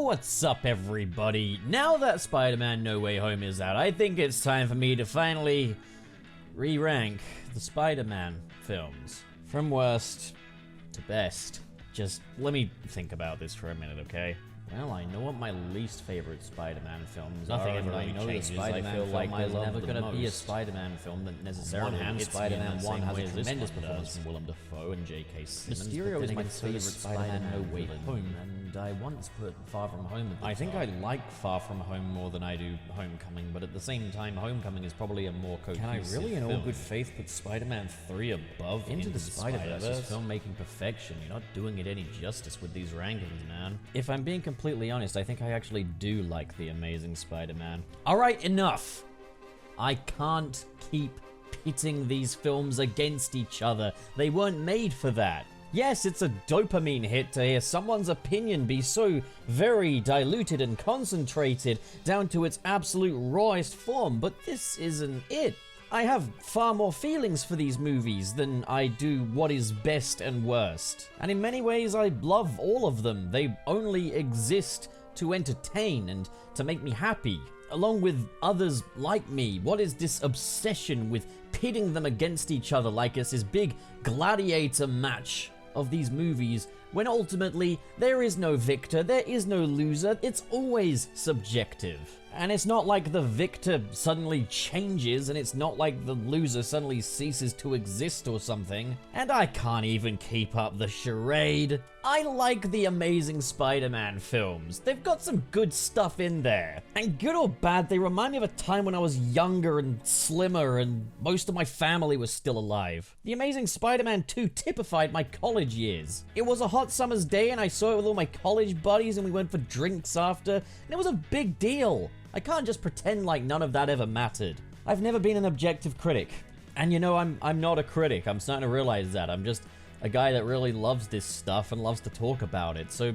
What's up, everybody? Now that Spider-Man No Way Home is out, I think it's time for me to finally re-rank the Spider-Man films from worst to best. Just let me think about this for a minute, okay? Well, I know what my least favorite Spider-Man films are. Nothing ever really changes. I feel like there's never going to be a Spider-Man film that necessarily hits Spider-Man 1 has a tremendous performance from Willem Dafoe and J.K. Simmons. Mysterio is my favorite Spider-Man No Way Home, and I once put Far From Home at the top. I think I like Far From Home more than I do Homecoming, but at the same time, Homecoming is probably a more cohesive film. Can I really, in all good faith, put Spider-Man 3 above Into the Spider-Verse? Filmmaking perfection. You're not doing it any justice with these rankings, man. If I'm being completely honest, I think I actually do like The Amazing Spider-Man. Alright, enough! I can't keep pitting these films against each other. They weren't made for that. Yes, it's a dopamine hit to hear someone's opinion be so very diluted and concentrated down to its absolute rawest form, but this isn't it. I have far more feelings for these movies than I do what is best and worst. And in many ways, I love all of them. They only exist to entertain and to make me happy. Along with others like me, what is this obsession with pitting them against each other like it's this big gladiator match of these movies, when ultimately there is no victor, there is no loser, it's always subjective. And it's not like the victor suddenly changes, and it's not like the loser suddenly ceases to exist or something. And I can't even keep up the charade. I like the Amazing Spider-Man films. They've got some good stuff in there. And good or bad, they remind me of a time when I was younger and slimmer and most of my family was still alive. The Amazing Spider-Man 2 typified my college years. It was a hot summer's day and I saw it with all my college buddies and we went for drinks after, and it was a big deal. I can't just pretend like none of that ever mattered. I've never been an objective critic. And you know, I'm not a critic. I'm starting to realize that. I'm just a guy that really loves this stuff and loves to talk about it. So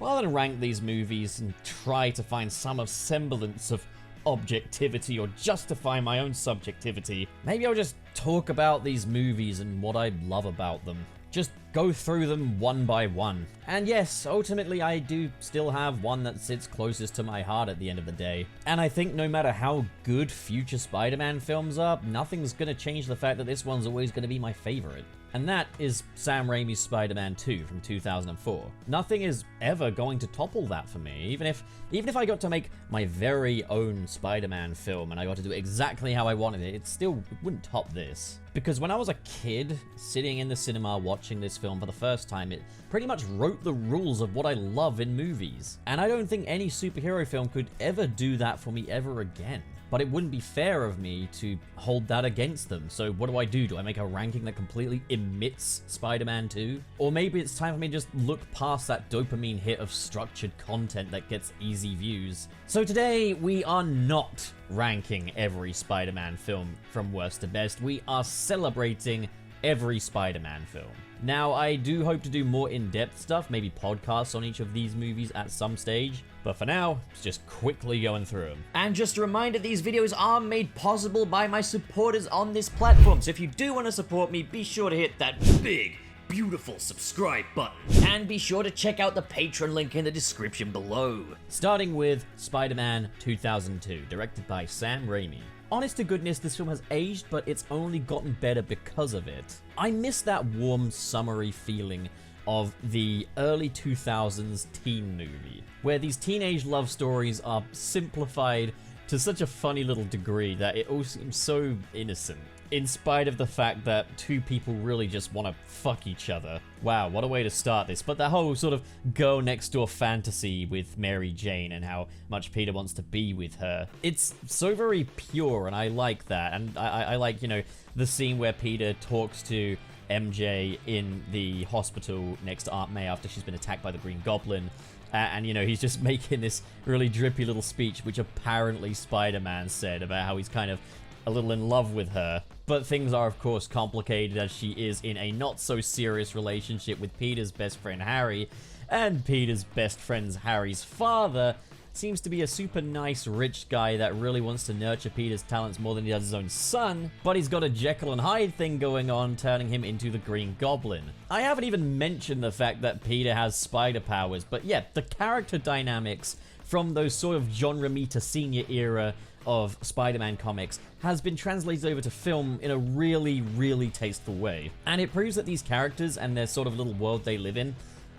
rather than rank these movies and try to find some semblance of objectivity or justify my own subjectivity, maybe I'll just talk about these movies and what I love about them. Just go through them one by one. And yes, ultimately I do still have one that sits closest to my heart at the end of the day. And I think no matter how good future Spider-Man films are, nothing's gonna change the fact that this one's always gonna be my favorite. And that is Sam Raimi's Spider-Man 2 from 2004. Nothing is ever going to topple that for me. Even if I got to make my very own Spider-Man film and I got to do it exactly how I wanted it, it wouldn't top this. Because when I was a kid, sitting in the cinema watching this film for the first time, it pretty much wrote the rules of what I love in movies. And I don't think any superhero film could ever do that for me ever again. But it wouldn't be fair of me to hold that against them. So what do? Do I make a ranking that completely omits Spider-Man 2? Or maybe it's time for me to just look past that dopamine hit of structured content that gets easy views. So today, we are not ranking every Spider-Man film from worst to best. We are celebrating every Spider-Man film. Now, I do hope to do more in-depth stuff, maybe podcasts on each of these movies at some stage. But for now, it's just quickly going through them. And just a reminder, these videos are made possible by my supporters on this platform. So if you do want to support me, be sure to hit that big, beautiful subscribe button. And be sure to check out the Patreon link in the description below. Starting with Spider-Man 2002, directed by Sam Raimi. Honest to goodness, this film has aged, but it's only gotten better because of it. I miss that warm, summery feeling of the early 2000s teen movie, where these teenage love stories are simplified to such a funny little degree that it all seems so innocent, in spite of the fact that two people really just want to fuck each other. Wow, what a way to start this. But that whole sort of girl next door fantasy with Mary Jane and how much Peter wants to be with her. It's so very pure, and I like that. And I like, you know, the scene where Peter talks to MJ in the hospital next to Aunt May after she's been attacked by the Green Goblin. And, you know, he's just making this really drippy little speech, which apparently Spider-Man said about how he's kind of a little in love with her. But things are, of course, complicated as she is in a not-so-serious relationship with Peter's best friend, Harry, and Peter's best friend's Harry's father. seems to be a super nice rich guy that really wants to nurture Peter's talents more than he does his own son, but he's got a Jekyll and Hyde thing going on, turning him into the Green Goblin. I haven't even mentioned the fact that Peter has spider powers, but yeah, the character dynamics from those sort of John Romita Sr. era of Spider-Man comics has been translated over to film in a really, really tasteful way. And it proves that these characters and their sort of little world they live in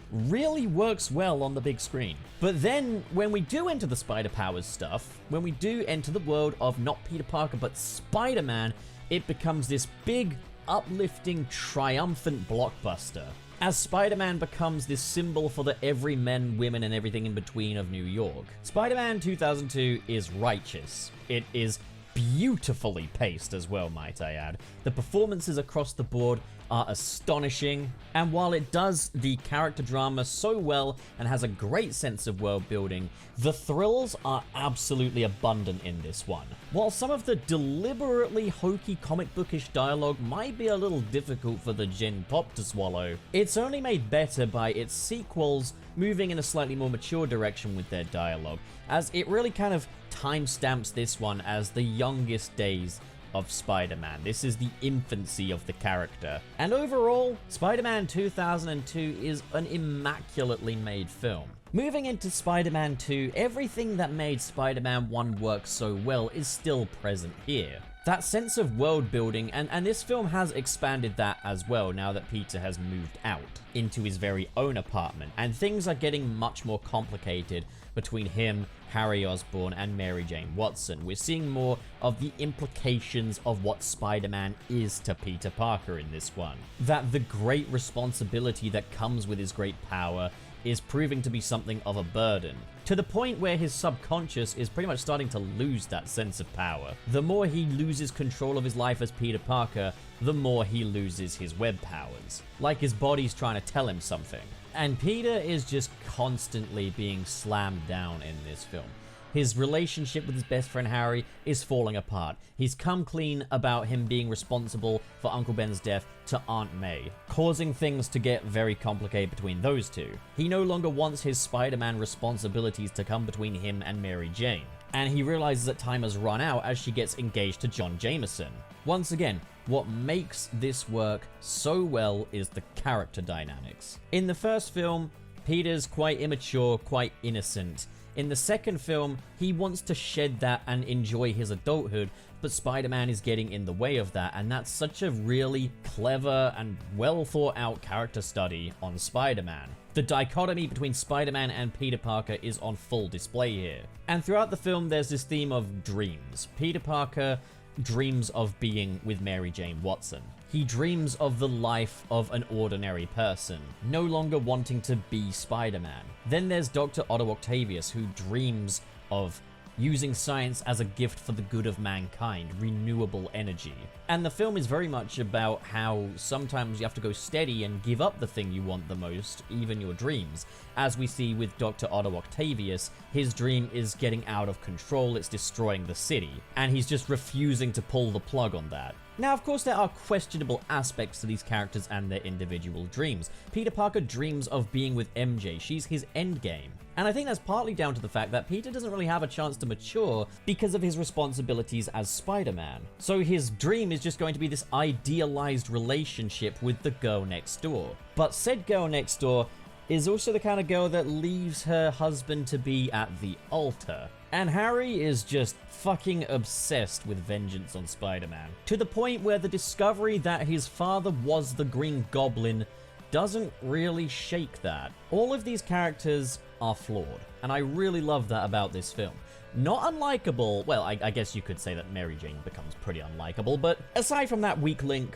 really works well on the big screen. But then, when we do enter the spider powers stuff, when we do enter the world of not Peter Parker but Spider-Man, it becomes this big, uplifting, triumphant blockbuster. As Spider-Man becomes this symbol for the every men, women, and everything in between of New York. Spider-Man 2002 is righteous. It is beautifully paced as well, might I add. The performances across the board are astonishing, and while it does the character drama so well and has a great sense of world building, the thrills are absolutely abundant in this one. While some of the deliberately hokey comic bookish dialogue might be a little difficult for the Gen Pop to swallow, it's only made better by its sequels moving in a slightly more mature direction with their dialogue, as it really kind of timestamps this one as the youngest days of Spider-Man. This is the infancy of the character. And overall, Spider-Man 2002 is an immaculately made film. Moving into Spider-Man 2, everything that made Spider-Man 1 work so well is still present here. That sense of world building, and this film has expanded that as well now that Peter has moved out into his very own apartment, and things are getting much more complicated between him, Harry Osborn, and Mary Jane Watson. We're seeing more of the implications of what Spider-Man is to Peter Parker in this one. That the great responsibility that comes with his great power is proving to be something of a burden, to the point where his subconscious is pretty much starting to lose that sense of power. The more he loses control of his life as Peter Parker, the more he loses his web powers. Like his body's trying to tell him something. And Peter is just constantly being slammed down in this film. His relationship with his best friend Harry is falling apart. He's come clean about him being responsible for Uncle Ben's death to Aunt May, causing things to get very complicated between those two. He no longer wants his Spider-Man responsibilities to come between him and Mary Jane, and he realizes that time has run out as she gets engaged to John Jameson. Once again, what makes this work so well is the character dynamics. In the first film, Peter's quite immature, quite innocent. In the second film, he wants to shed that and enjoy his adulthood, but Spider-Man is getting in the way of that, and that's such a really clever and well thought out character study on Spider-Man. The dichotomy between Spider-Man and Peter Parker is on full display here. And throughout the film, there's this theme of dreams. Peter Parker dreams of being with Mary Jane Watson. He dreams of the life of an ordinary person, no longer wanting to be Spider-Man. Then there's Doctor Otto Octavius, who dreams of using science as a gift for the good of mankind, renewable energy. And the film is very much about how sometimes you have to go steady and give up the thing you want the most, even your dreams. As we see with Dr. Otto Octavius, his dream is getting out of control, it's destroying the city, and he's just refusing to pull the plug on that. Now, of course, there are questionable aspects to these characters and their individual dreams. Peter Parker dreams of being with MJ. She's his endgame. And I think that's partly down to the fact that Peter doesn't really have a chance to mature because of his responsibilities as Spider-Man. So his dream is just going to be this idealized relationship with the girl next door. But said girl next door is also the kind of girl that leaves her husband-to-be at the altar. And Harry is just fucking obsessed with vengeance on Spider-Man, to the point where the discovery that his father was the Green Goblin doesn't really shake that. All of these characters are flawed, and I really love that about this film. Not unlikable, well, I guess you could say that Mary Jane becomes pretty unlikable, but aside from that weak link,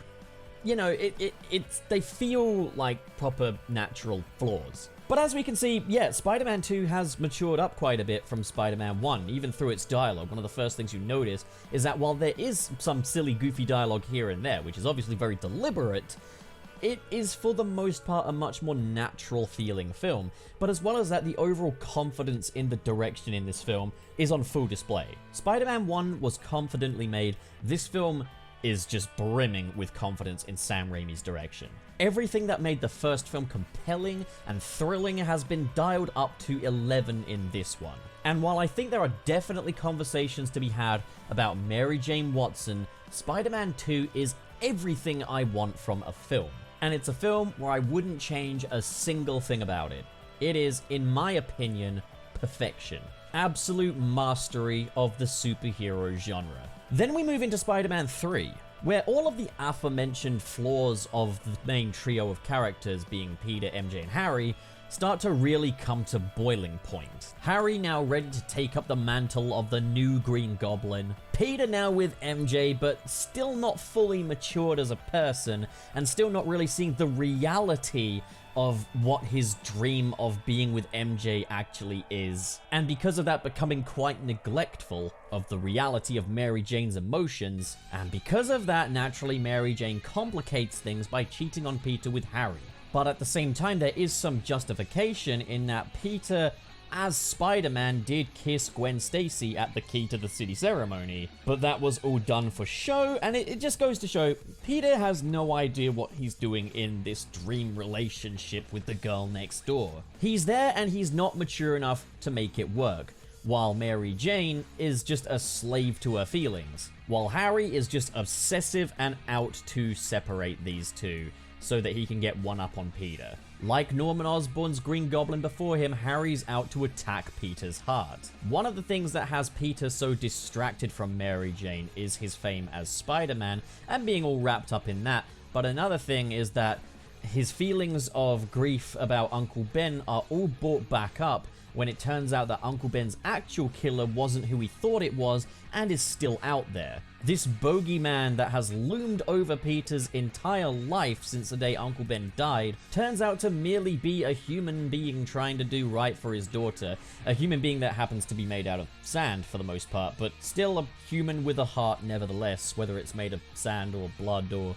you know, they feel like proper natural flaws. But as we can see, yeah, Spider-Man 2 has matured up quite a bit from Spider-Man 1, even through its dialogue. One of the first things you notice is that while there is some silly, goofy dialogue here and there, which is obviously very deliberate, it is for the most part a much more natural feeling film. But as well as that, the overall confidence in the direction in this film is on full display. Spider-Man 1 was confidently made. This film is just brimming with confidence in Sam Raimi's direction. Everything that made the first film compelling and thrilling has been dialed up to 11 in this one. And while I think there are definitely conversations to be had about Mary Jane Watson, Spider-Man 2 is everything I want from a film. And it's a film where I wouldn't change a single thing about it. It is, in my opinion, perfection. Absolute mastery of the superhero genre. Then we move into Spider-Man 3, where all of the aforementioned flaws of the main trio of characters, being Peter, MJ, and Harry, start to really come to boiling point. Harry now ready to take up the mantle of the new Green Goblin. Peter now with MJ, but still not fully matured as a person, and still not really seeing the reality of what his dream of being with MJ actually is. And because of that, becoming quite neglectful of the reality of Mary Jane's emotions. And because of that, naturally, Mary Jane complicates things by cheating on Peter with Harry. But at the same time, there is some justification in that Peter, as Spider-Man, did kiss Gwen Stacy at the Key to the City ceremony. But that was all done for show, and it just goes to show Peter has no idea what he's doing in this dream relationship with the girl next door. He's there and he's not mature enough to make it work, while Mary Jane is just a slave to her feelings, while Harry is just obsessive and out to separate these two, so that he can get one up on Peter. Like Norman Osborn's Green Goblin before him, Harry's out to attack Peter's heart. One of the things that has Peter so distracted from Mary Jane is his fame as Spider-Man and being all wrapped up in that, but another thing is that his feelings of grief about Uncle Ben are all brought back up when it turns out that Uncle Ben's actual killer wasn't who he thought it was and is still out there. This bogeyman that has loomed over Peter's entire life since the day Uncle Ben died turns out to merely be a human being trying to do right for his daughter. A human being that happens to be made out of sand for the most part, but still a human with a heart nevertheless, whether it's made of sand or blood or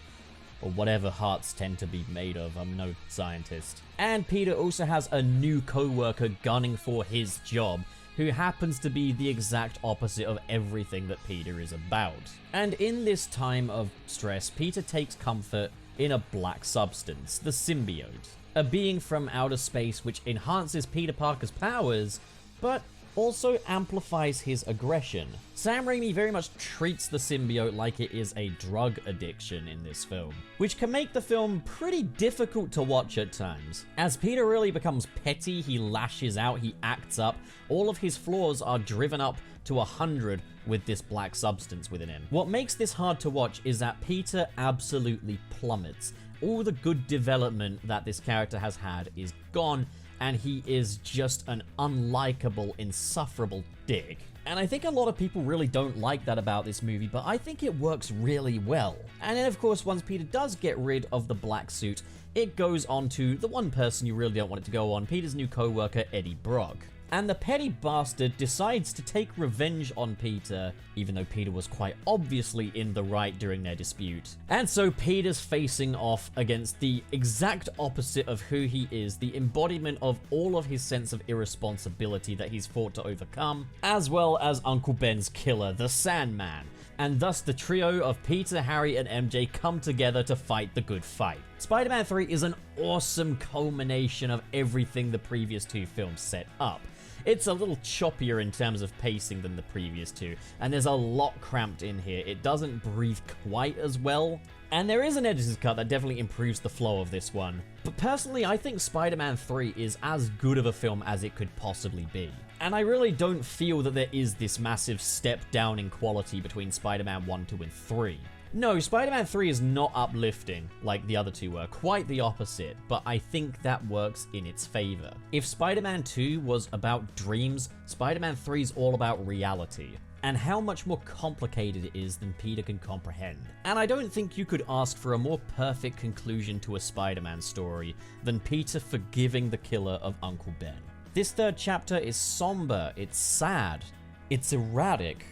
whatever hearts tend to be made of. I'm no scientist. And Peter also has a new co-worker gunning for his job, who happens to be the exact opposite of everything that Peter is about. And in this time of stress, Peter takes comfort in a black substance, the symbiote. A being from outer space which enhances Peter Parker's powers, but also amplifies his aggression. Sam Raimi very much treats the symbiote like it is a drug addiction in this film, which can make the film pretty difficult to watch at times. As Peter really becomes petty, he lashes out, he acts up, all of his flaws are driven up to 100 with this black substance within him. What makes this hard to watch is that Peter absolutely plummets. All the good development that this character has had is gone, and he is just an unlikable, insufferable dick. And I think a lot of people really don't like that about this movie, but I think it works really well. And then of course, once Peter does get rid of the black suit, it goes on to the one person you really don't want it to go on, Peter's new co-worker, Eddie Brock. And the petty bastard decides to take revenge on Peter, even though Peter was quite obviously in the right during their dispute. And so Peter's facing off against the exact opposite of who he is, the embodiment of all of his sense of irresponsibility that he's fought to overcome, as well as Uncle Ben's killer, the Sandman. And thus the trio of Peter, Harry, and MJ come together to fight the good fight. Spider-Man 3 is an awesome culmination of everything the previous two films set up. It's a little choppier in terms of pacing than the previous two, and there's a lot cramped in here. It doesn't breathe quite as well, and there is an editor's cut that definitely improves the flow of this one. But personally, I think Spider-Man 3 is as good of a film as it could possibly be. And I really don't feel that there is this massive step down in quality between Spider-Man 1, 2, and 3. No, Spider-Man 3 is not uplifting like the other two were, quite the opposite, but I think that works in its favor. If Spider-Man 2 was about dreams, Spider-Man 3 is all about reality, and how much more complicated it is than Peter can comprehend. And I don't think you could ask for a more perfect conclusion to a Spider-Man story than Peter forgiving the killer of Uncle Ben. This third chapter is somber, it's sad, it's erratic,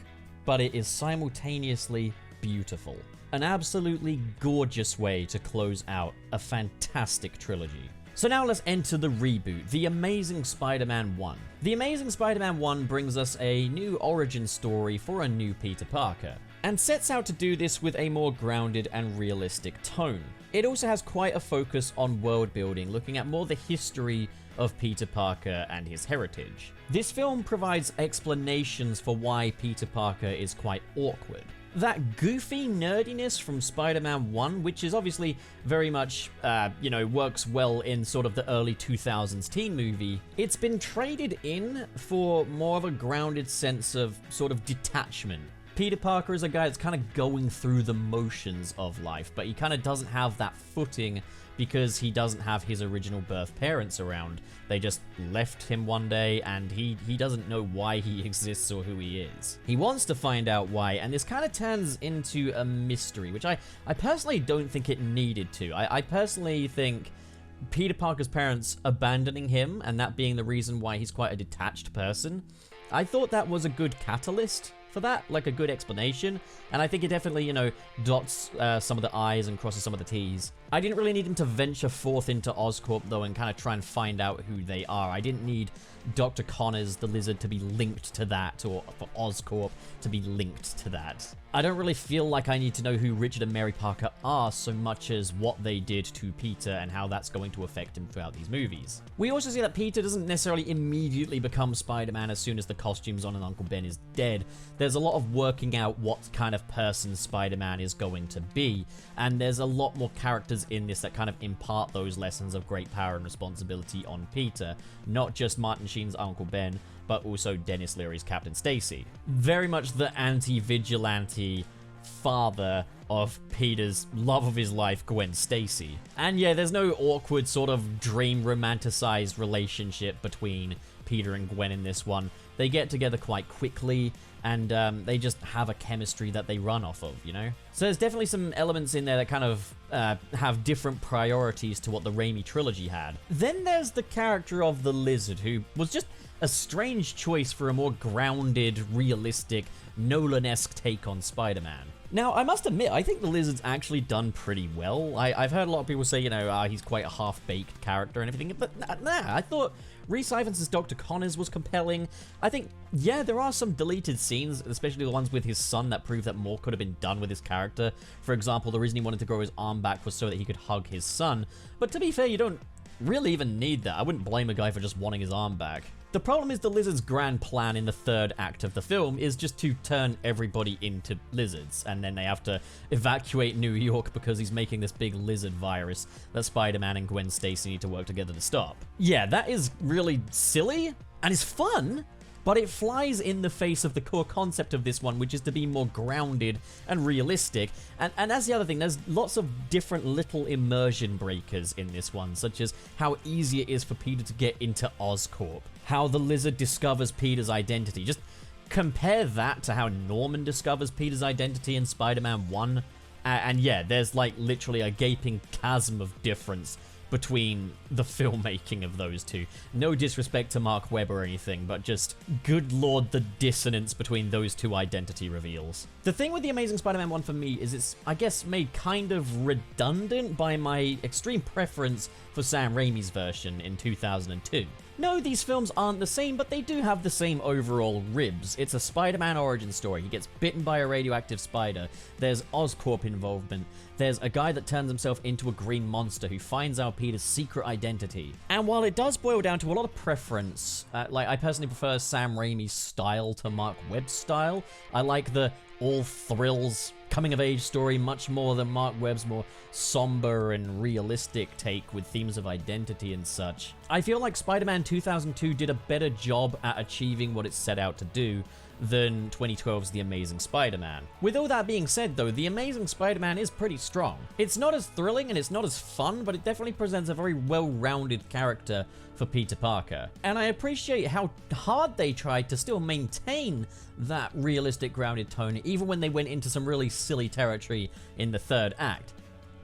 but it is simultaneously beautiful. An absolutely gorgeous way to close out a fantastic trilogy. So now let's enter the reboot, The Amazing Spider-Man 1. The Amazing Spider-Man 1 brings us a new origin story for a new Peter Parker. and sets out to do this with a more grounded and realistic tone. It also has quite a focus on world building, looking at more the history of Peter Parker and his heritage. This film provides explanations for why Peter Parker is quite awkward. That goofy nerdiness from Spider-Man 1, which is obviously very much, works well in sort of the early 2000s teen movie, it's been traded in for more of a grounded sense of sort of detachment. Peter Parker is a guy that's kind of going through the motions of life, but he kind of doesn't have that footing because he doesn't have his original birth parents around. They just left him one day, and he doesn't know why he exists or who he is. He wants to find out why, and this kind of turns into a mystery, which I personally don't think it needed to. I personally think Peter Parker's parents abandoning him, and that being the reason why he's quite a detached person, I thought that was a good catalyst for that, like a good explanation, and I think it definitely, dots some of the I's and crosses some of the T's. I didn't really need him to venture forth into Oscorp, though, and kind of try and find out who they are. I didn't need Dr. Connors, the Lizard, to be linked to that, or for Oscorp to be linked to that. I don't really feel like I need to know who Richard and Mary Parker are so much as what they did to Peter and how that's going to affect him throughout these movies. We also see that Peter doesn't necessarily immediately become Spider-Man as soon as the costume's on and Uncle Ben is dead. There's a lot of working out what kind of person Spider-Man is going to be, and there's a lot more characters in this that kind of impart those lessons of great power and responsibility on Peter, not just Martin Sheen's Uncle Ben, but also Dennis Leary's Captain Stacy. Very much the anti-vigilante father of Peter's love of his life, Gwen Stacy. And yeah, there's no awkward sort of dream romanticized relationship between Peter and Gwen in this one. They get together quite quickly, and they just have a chemistry that they run off of, So there's definitely some elements in there that kind of have different priorities to what the Raimi trilogy had. Then there's the character of the Lizard, who was just a strange choice for a more grounded, realistic, Nolan-esque take on Spider-Man. Now, I must admit, I think the Lizard's actually done pretty well. I've heard a lot of people say, he's quite a half-baked character and everything, but nah, I thought Rhys Ifans' Dr. Connors was compelling. I think, yeah, there are some deleted scenes, especially the ones with his son, that prove that more could have been done with his character. For example, the reason he wanted to grow his arm back was so that he could hug his son. But to be fair, you don't really even need that. I wouldn't blame a guy for just wanting his arm back. The problem is the Lizard's grand plan in the third act of the film is just to turn everybody into lizards, and then they have to evacuate New York because he's making this big lizard virus that Spider-Man and Gwen Stacy need to work together to stop. Yeah, that is really silly, and it's fun, but it flies in the face of the core concept of this one, which is to be more grounded and realistic. And that's the other thing, there's lots of different little immersion breakers in this one, such as how easy it is for Peter to get into Oscorp, how the Lizard discovers Peter's identity. Just compare that to how Norman discovers Peter's identity in Spider-Man 1. And yeah, there's like literally a gaping chasm of difference between the filmmaking of those two. No disrespect to Mark Webb or anything, but just, good lord, the dissonance between those two identity reveals. The thing with The Amazing Spider-Man 1 for me is it's, I guess, made kind of redundant by my extreme preference for Sam Raimi's version in 2002. No, these films aren't the same, but they do have the same overall ribs. It's a Spider-Man origin story. He gets bitten by a radioactive spider. There's Oscorp involvement. There's a guy that turns himself into a green monster who finds out Peter's secret identity. And while it does boil down to a lot of preference, I personally prefer Sam Raimi's style to Mark Webb's style. I like the all thrills coming-of-age story much more than Mark Webb's more somber and realistic take with themes of identity and such. I feel like Spider-Man 2002 did a better job at achieving what it set out to do than 2012's The Amazing Spider-Man. With all that being said though, The Amazing Spider-Man is pretty strong. It's not as thrilling and it's not as fun, but it definitely presents a very well-rounded character for Peter Parker. And I appreciate how hard they tried to still maintain that realistic grounded tone even when they went into some really silly territory in the third act.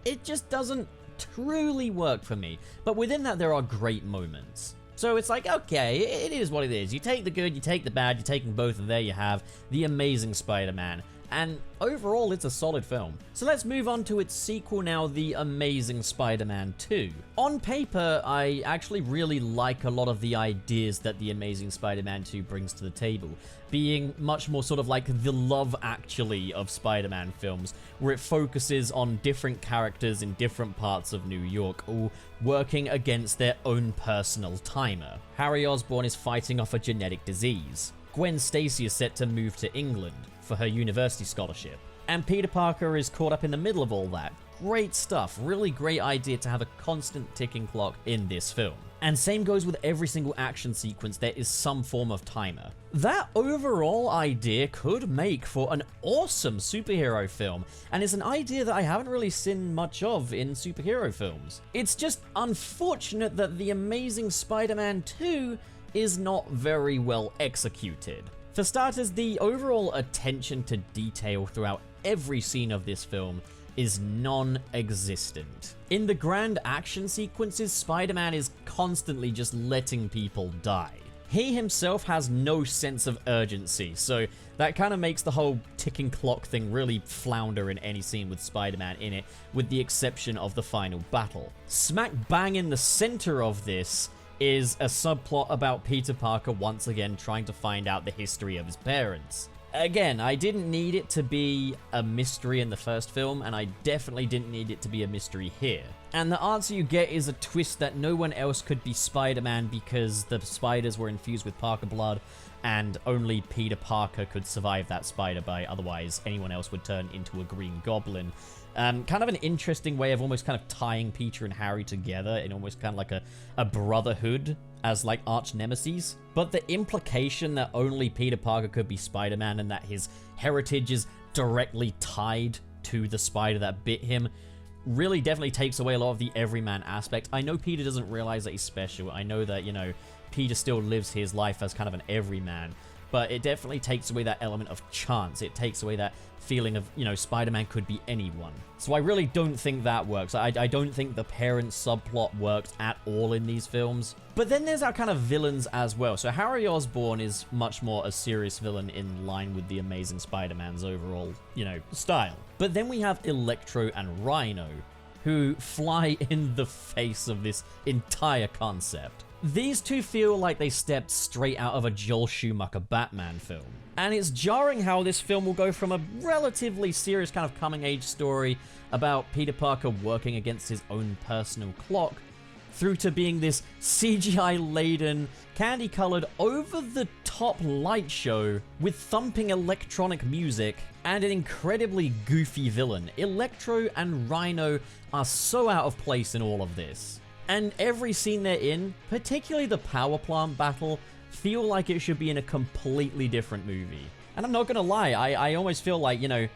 It just doesn't truly work for me, but within that there are great moments. So it's like, okay, it is what it is. You take the good, you take the bad, you're taking both, and there you have The Amazing Spider-Man. and overall it's a solid film. So let's move on to its sequel now, The Amazing Spider-Man 2. On paper, I actually really like a lot of the ideas that The Amazing Spider-Man 2 brings to the table, being much more sort of like the Love Actually of Spider-Man films, where it focuses on different characters in different parts of New York, all working against their own personal timer. Harry Osborn is fighting off a genetic disease. Gwen Stacy is set to move to England for her university scholarship. And Peter Parker is caught up in the middle of all that. Great stuff, really great idea to have a constant ticking clock in this film. And same goes with every single action sequence, there is some form of timer. That overall idea could make for an awesome superhero film, and it's an idea that I haven't really seen much of in superhero films. It's just unfortunate that The Amazing Spider-Man 2 is not very well executed. For starters, the overall attention to detail throughout every scene of this film is non-existent. In the grand action sequences, Spider-Man is constantly just letting people die. He himself has no sense of urgency, so that kind of makes the whole ticking clock thing really flounder in any scene with Spider-Man in it, with the exception of the final battle. Smack bang in the center of this is a subplot about Peter Parker once again trying to find out the history of his parents. Again, I didn't need it to be a mystery in the first film, and I definitely didn't need it to be a mystery here. And the answer you get is a twist that no one else could be Spider-Man because the spiders were infused with Parker blood, and only Peter Parker could survive that spider bite, otherwise anyone else would turn into a Green Goblin. Kind of an interesting way of almost kind of tying Peter and Harry together in almost kind of like a brotherhood as like arch nemesis. But the implication that only Peter Parker could be Spider-Man and that his heritage is directly tied to the spider that bit him really definitely takes away a lot of the everyman aspect. I know Peter doesn't realize that he's special. I know that, you know, Peter still lives his life as kind of an everyman, but it definitely takes away that element of chance. It takes away that feeling of, you know, Spider-Man could be anyone. So I really don't think that works. I don't think the parent subplot works at all in these films. But then there's our kind of villains as well. So Harry Osborn is much more a serious villain in line with the Amazing Spider-Man's overall, you know, style. But then we have Electro and Rhino, who fly in the face of this entire concept. These two feel like they stepped straight out of a Joel Schumacher Batman film. And it's jarring how this film will go from a relatively serious kind of coming-age story about Peter Parker working against his own personal clock, through to being this CGI-laden, candy-colored, over-the-top light show with thumping electronic music and an incredibly goofy villain. Electro and Rhino are so out of place in all of this. And every scene they're in, particularly the power plant battle, feel like it should be in a completely different movie. And I'm not gonna lie, I almost feel like, you know,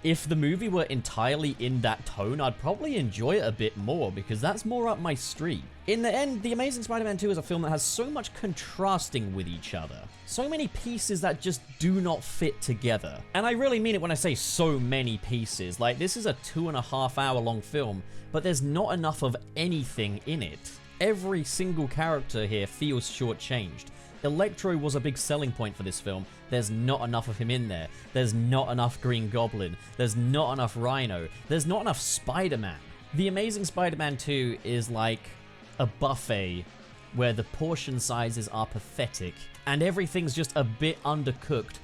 if the movie were entirely in that tone, I'd probably enjoy it a bit more, because that's more up my street. In the end, The Amazing Spider-Man 2 is a film that has so much contrasting with each other. So many pieces that just do not fit together. And I really mean it when I say so many pieces. Like, this is a 2.5 hour long film, but there's not enough of anything in it. Every single character here feels shortchanged. Electro was a big selling point for this film. There's not enough of him in there. There's not enough Green Goblin. There's not enough Rhino. There's not enough Spider-Man. The Amazing Spider-Man 2 is like a buffet where the portion sizes are pathetic and everything's just a bit undercooked,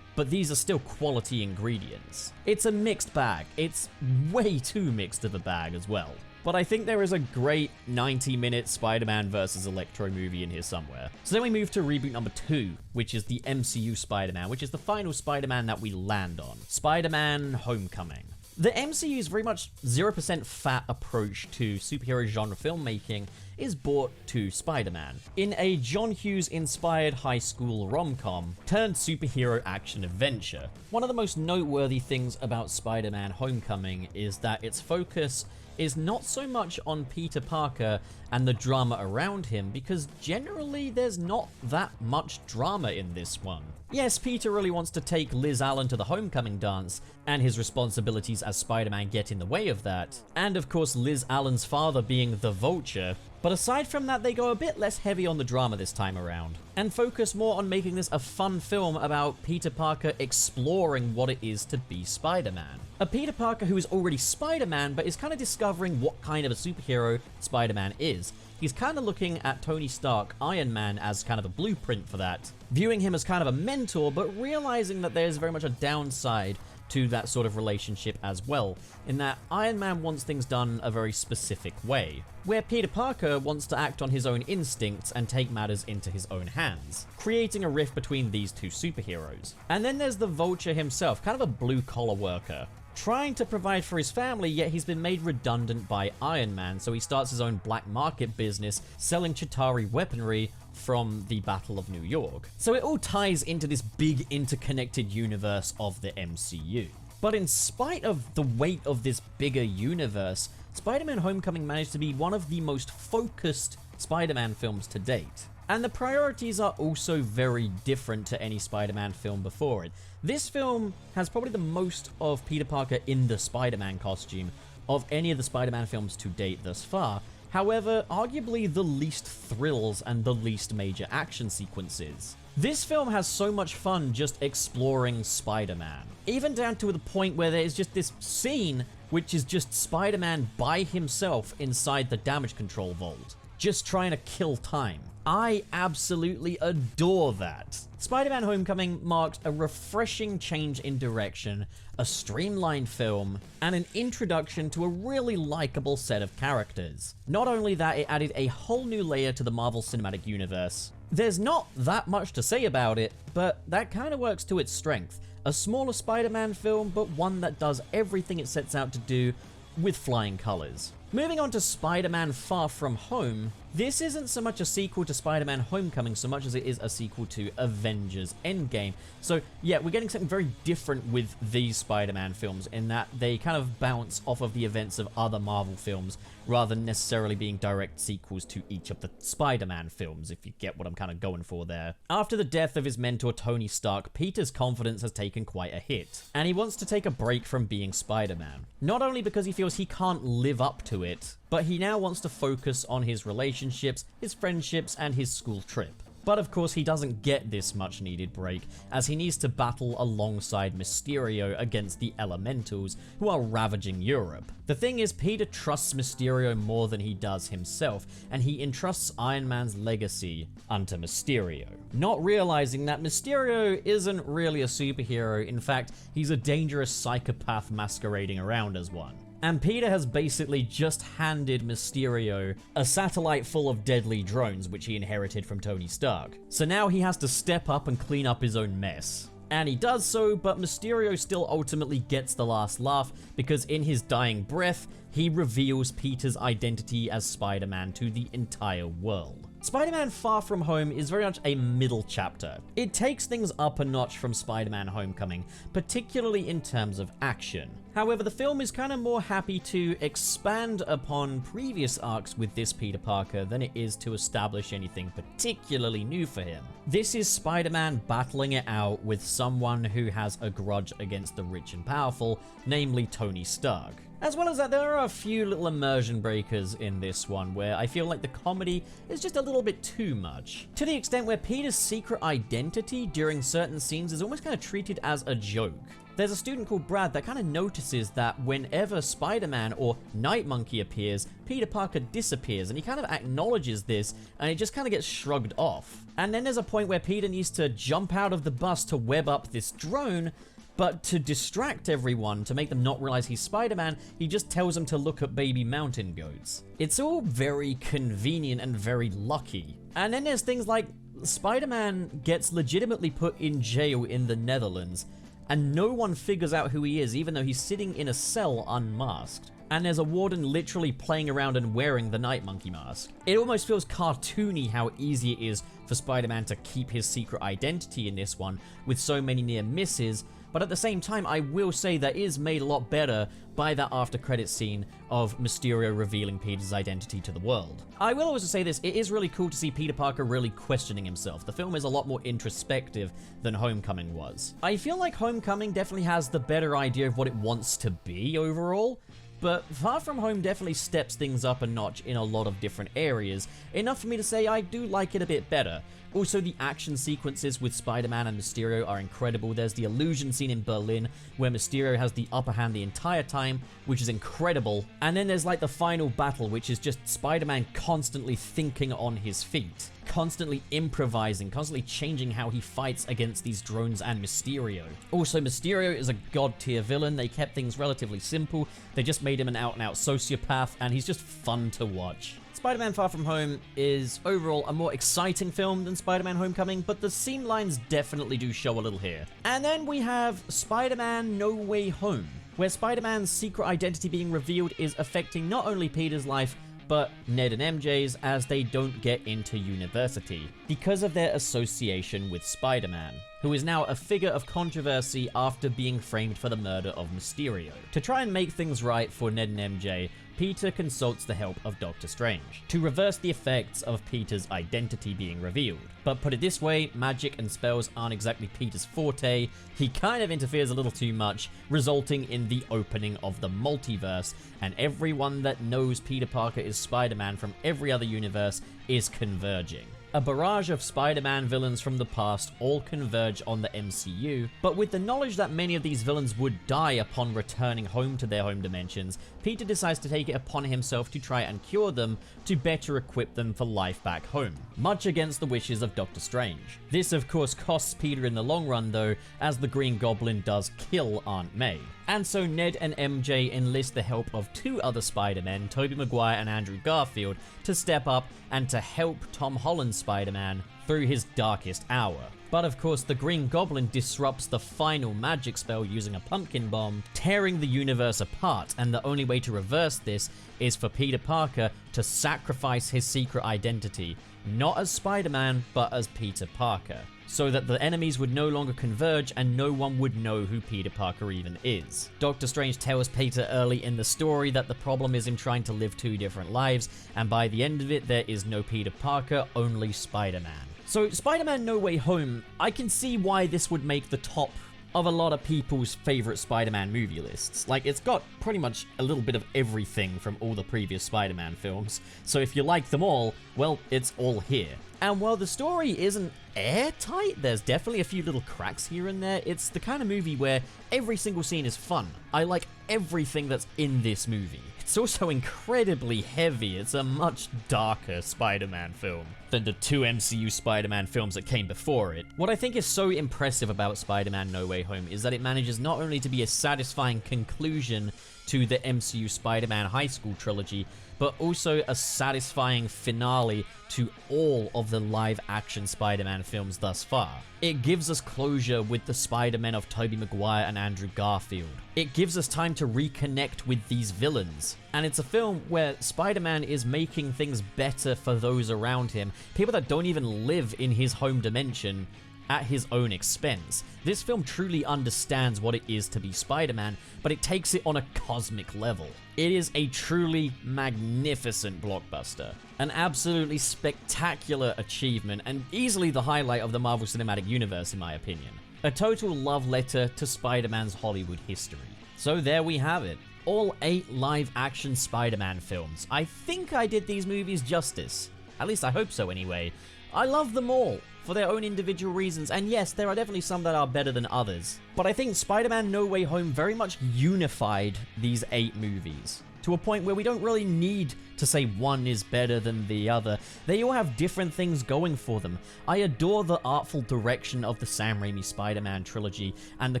but these are still quality ingredients. It's a mixed bag. It's way too mixed of a bag as well. But I think there is a great 90-minute Spider-Man vs. Electro movie in here somewhere. So then we move to reboot number 2, which is the MCU Spider-Man, which is the final Spider-Man that we land on. Spider-Man Homecoming. The MCU's very much 0% fat approach to superhero genre filmmaking is brought to Spider-Man in a John Hughes-inspired high school rom-com turned superhero action adventure. One of the most noteworthy things about Spider-Man Homecoming is that its focus is not so much on Peter Parker and the drama around him, because generally there's not that much drama in this one. Yes, Peter really wants to take Liz Allen to the homecoming dance, and his responsibilities as Spider-Man get in the way of that. And of course, Liz Allen's father being the Vulture But aside from that, they go a bit less heavy on the drama this time around, and focus more on making this a fun film about Peter Parker exploring what it is to be Spider-Man. A Peter Parker who is already Spider-Man, but is kind of discovering what kind of a superhero Spider-Man is. He's kind of looking at Tony Stark, Iron Man, as kind of a blueprint for that, viewing him as kind of a mentor, but realizing that there's very much a downside to that sort of relationship as well, in that Iron Man wants things done a very specific way, where Peter Parker wants to act on his own instincts and take matters into his own hands, creating a rift between these two superheroes. And then there's the Vulture himself, kind of a blue-collar worker, trying to provide for his family, yet he's been made redundant by Iron Man, so he starts his own black market business selling Chitauri weaponry from the Battle of New York. So it all ties into this big interconnected universe of the MCU. But in spite of the weight of this bigger universe, Spider-Man Homecoming managed to be one of the most focused Spider-Man films to date. And the priorities are also very different to any Spider-Man film before it. This film has probably the most of Peter Parker in the Spider-Man costume of any of the Spider-Man films to date thus far. However, arguably the least thrills and the least major action sequences. This film has so much fun just exploring Spider-Man. Even down to the point where there is just this scene which is just Spider-Man by himself inside the damage control vault, just trying to kill time. I absolutely adore that. Spider-Man Homecoming marked a refreshing change in direction, a streamlined film, and an introduction to a really likable set of characters. Not only that, it added a whole new layer to the Marvel Cinematic Universe. There's not that much to say about it, but that kind of works to its strength. A smaller Spider-Man film, but one that does everything it sets out to do with flying colors. Moving on to Spider-Man Far From Home, this isn't so much a sequel to Spider-Man Homecoming so much as it is a sequel to Avengers Endgame. So yeah, we're getting something very different with these Spider-Man films in that they kind of bounce off of the events of other Marvel films rather than necessarily being direct sequels to each of the Spider-Man films, if you get what I'm kind of going for there. After the death of his mentor Tony Stark, Peter's confidence has taken quite a hit, and he wants to take a break from being Spider-Man. Not only because he feels he can't live up to it, but he now wants to focus on his relationships, his friendships, and his school trip. But of course he doesn't get this much needed break, as he needs to battle alongside Mysterio against the Elementals, who are ravaging Europe. The thing is, Peter trusts Mysterio more than he does himself, and he entrusts Iron Man's legacy unto Mysterio. Not realizing that Mysterio isn't really a superhero, in fact, he's a dangerous psychopath masquerading around as one. And Peter has basically just handed Mysterio a satellite full of deadly drones, which he inherited from Tony Stark. So now he has to step up and clean up his own mess. And he does so, but Mysterio still ultimately gets the last laugh, because in his dying breath, he reveals Peter's identity as Spider-Man to the entire world. Spider-Man Far From Home is very much a middle chapter. It takes things up a notch from Spider-Man Homecoming, particularly in terms of action. However, the film is kind of more happy to expand upon previous arcs with this Peter Parker than it is to establish anything particularly new for him. This is Spider-Man battling it out with someone who has a grudge against the rich and powerful, namely Tony Stark. As well as that, there are a few little immersion breakers in this one where I feel like the comedy is just a little bit too much. To the extent where Peter's secret identity during certain scenes is almost kind of treated as a joke. There's a student called Brad that kind of notices that whenever Spider-Man or Night Monkey appears, Peter Parker disappears, and he kind of acknowledges this, and it just kind of gets shrugged off. And then there's a point where Peter needs to jump out of the bus to web up this drone, but to distract everyone, to make them not realize he's Spider-Man, he just tells them to look at baby mountain goats. It's all very convenient and very lucky. And then there's things like Spider-Man gets legitimately put in jail in the Netherlands, and no one figures out who he is, even though he's sitting in a cell unmasked. And there's a warden literally playing around and wearing the Night Monkey mask. It almost feels cartoony how easy it is for Spider-Man to keep his secret identity in this one, with so many near misses. But at the same time, I will say that is made a lot better by that after credits scene of Mysterio revealing Peter's identity to the world. I will also say this, it is really cool to see Peter Parker really questioning himself. The film is a lot more introspective than Homecoming was. I feel like Homecoming definitely has the better idea of what it wants to be overall, but Far From Home definitely steps things up a notch in a lot of different areas, enough for me to say I do like it a bit better. Also, the action sequences with Spider-Man and Mysterio are incredible. There's the illusion scene in Berlin, where Mysterio has the upper hand the entire time, which is incredible. And then there's like the final battle, which is just Spider-Man constantly thinking on his feet, constantly improvising, constantly changing how he fights against these drones and Mysterio. Also, Mysterio is a god-tier villain. They kept things relatively simple. They just made him an out-and-out sociopath, and he's just fun to watch. Spider-Man Far From Home is overall a more exciting film than Spider-Man Homecoming, but the seam lines definitely do show a little here. And then we have Spider-Man No Way Home, where Spider-Man's secret identity being revealed is affecting not only Peter's life, but Ned and MJ's as they don't get into university because of their association with Spider-Man, who is now a figure of controversy after being framed for the murder of Mysterio. To try and make things right for Ned and MJ, Peter consults the help of Doctor Strange to reverse the effects of Peter's identity being revealed. But put it this way, magic and spells aren't exactly Peter's forte. He kind of interferes a little too much, resulting in the opening of the multiverse, and everyone that knows Peter Parker is Spider-Man from every other universe is converging. A barrage of Spider-Man villains from the past all converge on the MCU, but with the knowledge that many of these villains would die upon returning home to their home dimensions, Peter decides to take it upon himself to try and cure them to better equip them for life back home, much against the wishes of Doctor Strange. This of course costs Peter in the long run though, as the Green Goblin does kill Aunt May. And so Ned and MJ enlist the help of two other Spider-Men, Tobey Maguire and Andrew Garfield, to step up and to help Tom Holland's Spider-Man through his darkest hour. But of course, the Green Goblin disrupts the final magic spell using a pumpkin bomb, tearing the universe apart, and the only way to reverse this is for Peter Parker to sacrifice his secret identity, not as Spider-Man, but as Peter Parker, so that the enemies would no longer converge and no one would know who Peter Parker even is. Doctor Strange tells Peter early in the story that the problem is him trying to live two different lives, and by the end of it, there is no Peter Parker, only Spider-Man. So Spider-Man No Way Home, I can see why this would make the top of a lot of people's favorite Spider-Man movie lists. Like, it's got pretty much a little bit of everything from all the previous Spider-Man films, so if you like them all, well, it's all here. And while the story isn't airtight, there's definitely a few little cracks here and there. It's the kind of movie where every single scene is fun. I like everything that's in this movie. It's also incredibly heavy. It's a much darker Spider-Man film than the two MCU Spider-Man films that came before it. What I think is so impressive about Spider-Man No Way Home is that it manages not only to be a satisfying conclusion to the MCU Spider-Man high school trilogy, but also a satisfying finale to all of the live-action Spider-Man films thus far. It gives us closure with the Spider-Men of Tobey Maguire and Andrew Garfield. It gives us time to reconnect with these villains. And it's a film where Spider-Man is making things better for those around him, people that don't even live in his home dimension, at his own expense. This film truly understands what it is to be Spider-Man, but it takes it on a cosmic level. It is a truly magnificent blockbuster, an absolutely spectacular achievement, and easily the highlight of the Marvel Cinematic Universe in my opinion. A total love letter to Spider-Man's Hollywood history. So there we have it. All 8 live-action Spider-Man films. I think I did these movies justice. At least I hope so anyway. I love them all for their own individual reasons, and yes, there are definitely some that are better than others. But I think Spider-Man No Way Home very much unified these 8 movies to a point where we don't really need to say one is better than the other. They all have different things going for them. I adore the artful direction of the Sam Raimi Spider-Man trilogy and the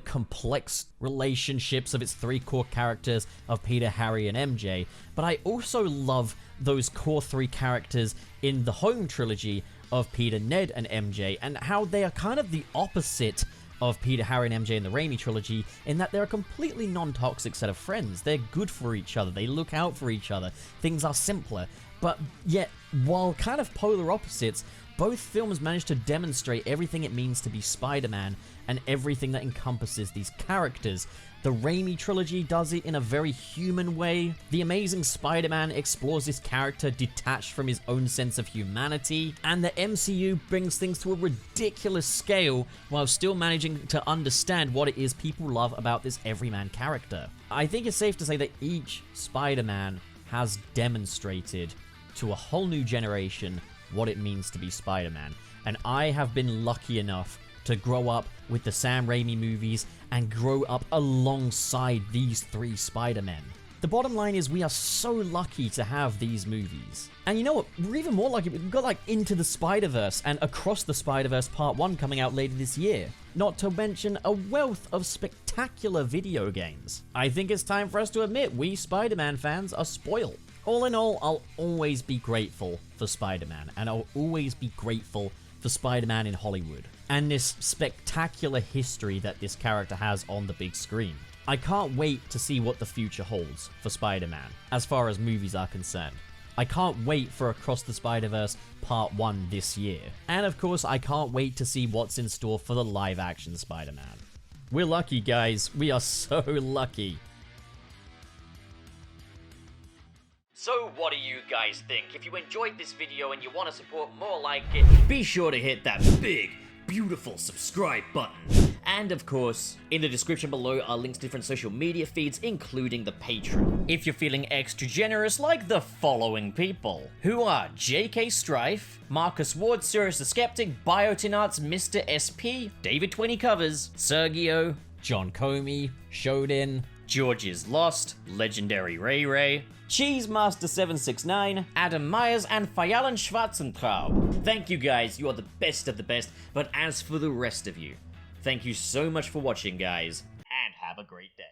complex relationships of its 3 core characters of Peter, Harry, and MJ, but I also love those core 3 characters in the Home trilogy of Peter, Ned, and MJ, and how they are kind of the opposite of Peter, Harry, and MJ in the Raimi trilogy, in that they're a completely non-toxic set of friends. They're good for each other, they look out for each other, things are simpler. But yet, while kind of polar opposites, both films manage to demonstrate everything it means to be Spider-Man and everything that encompasses these characters. The Raimi trilogy does it in a very human way. The Amazing Spider-Man explores this character detached from his own sense of humanity. And the MCU brings things to a ridiculous scale while still managing to understand what it is people love about this everyman character. I think it's safe to say that each Spider-Man has demonstrated to a whole new generation what it means to be Spider-Man. And I have been lucky enough to grow up with the Sam Raimi movies and grow up alongside these three Spider-Men. The bottom line is we are so lucky to have these movies. And you know what? We're even more lucky. We've got like Into the Spider-Verse and Across the Spider-Verse Part 1 coming out later this year. Not to mention a wealth of spectacular video games. I think it's time for us to admit we Spider-Man fans are spoiled. All in all, I'll always be grateful for Spider-Man, and I'll always be grateful for Spider-Man in Hollywood, and this spectacular history that this character has on the big screen. I can't wait to see what the future holds for Spider-Man, as far as movies are concerned. I can't wait for Across the Spider-Verse Part 1 this year. And of course, I can't wait to see what's in store for the live-action Spider-Man. We're lucky, guys. We are so lucky. So what do you guys think? If you enjoyed this video and you want to support more like it, be sure to hit that big, beautiful subscribe button. And of course, in the description below are links to different social media feeds, including the Patreon. If you're feeling extra generous, like the following people, who are JK Strife, Marcus Ward, Sirius the Skeptic, Biotin Arts, Mr. SP, David 20 Covers, Sergio, John Comey, Shodin, George is Lost, Legendary Ray Ray, Cheesemaster769, Adam Myers, and Fayalan Schwarzentraub. Thank you guys, you are the best of the best, but as for the rest of you, thank you so much for watching, guys, and have a great day.